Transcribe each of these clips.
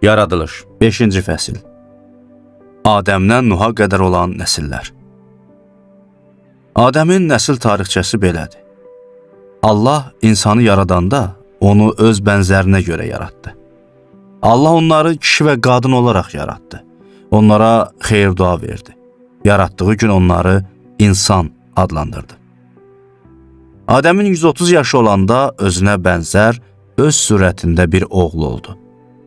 Yaradılış 5-ci fəsil. Adəmdən Nuha qədər olan nəsillər. Adəmin nəsil tarixçəsi belədir. Allah insanı yaradanda onu öz bənzərinə görə yaratdı. Allah onları kişi və qadın olaraq yaratdı. Onlara xeyir-dua verdi. Yaratdığı gün onları insan adlandırdı. Adəmin 130 yaşı olanda özünə bənzər, öz surətində bir oğlu oldu.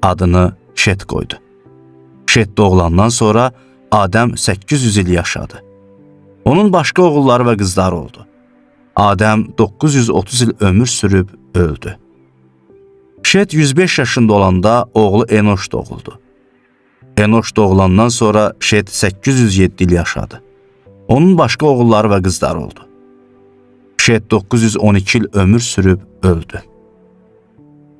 Adını Şet qoydu. Şet doğulandan sonra Adəm 800 il yaşadı. Onun başqa oğulları və qızları oldu. Adəm 930 il ömür sürüb öldü. Şet 105 yaşında olanda oğlu Enoş doğuldu. Enoş doğulandan sonra Şet 807 il yaşadı. Onun başqa oğulları və qızları oldu. Şet 912 il ömür sürüb öldü.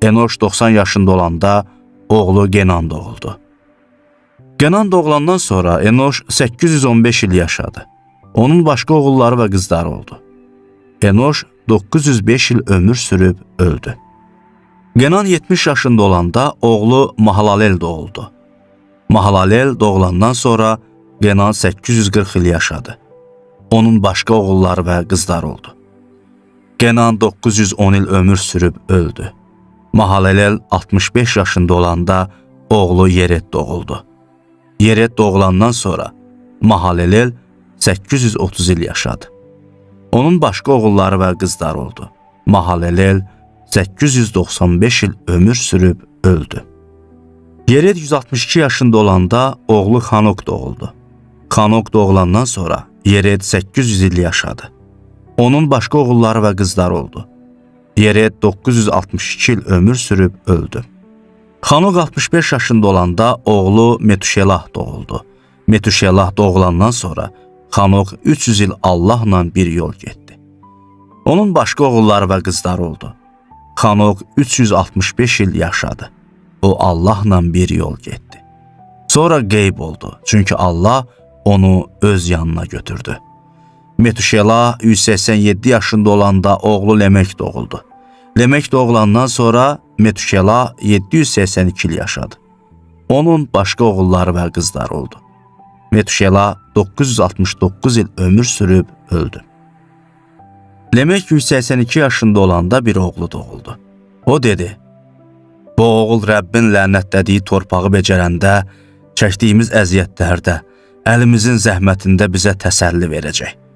Enoş 90 yaşında olanda oğlu Genan doğuldu. Genan doğulandan sonra Enoş 815 il yaşadı. Onun başqa oğulları və qızları oldu. Enoş 905 il ömür sürüb öldü. Genan 70 yaşında olanda oğlu Mahalalel doğuldu. Mahalalel doğulandan sonra Genan 840 il yaşadı. Onun başqa oğulları və qızları oldu. Genan 910 il ömür sürüb öldü. Mahalalel 65 yaşında olanda oğlu Yered doğuldu. Yered doğulandan sonra Mahalalel 830 il yaşadı. Onun başqa oğulları və qızları oldu. Mahalalel 895 il ömür sürüb öldü. Yered 162 yaşında olanda oğlu Hanok doğuldu. Hanok doğulandan sonra Yered 800 il yaşadı. Onun başqa oğulları və qızları oldu. Yered 962 il ömür sürüb öldü. Hanok 65 yaşında olanda oğlu Metuşelah doğuldu. Metuşelah doğulandan sonra Hanok 300 il Allahla bir yol getdi. Onun başqa oğulları və qızları oldu. Hanok 365 il yaşadı. O Allahla bir yol getdi. Sonra qeyb oldu, çünki Allah onu öz yanına götürdü. Metuşelah 187 yaşında olanda oğlu Lemek doğuldu. Lemek doğulandan sonra Metuşelah 782 il yaşadı. Onun başqa oğulları və qızları oldu. Metuşelah 969 il ömür sürüb öldü. Lemek 182 yaşında olanda bir oğlu doğuldu. O dedi: "Bu oğul Rəbbin lənətlədiyi torpağı becərəndə, çəkdiyimiz əziyyətlərdə, əlimizin zəhmətində bizə təsəlli verəcək."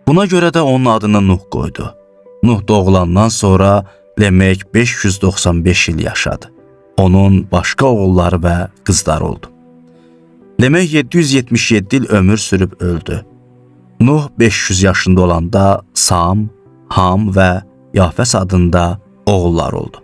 Buna görə də onun adını Nuh qoydu. Nuh doğulandan sonra Lemek 595 il yaşadı. Onun başqa oğulları və qızları oldu. Lemek 777 il ömür sürüb öldü. Nuh 500 yaşında olanda Sam, Ham və Yafəs adında oğullar oldu.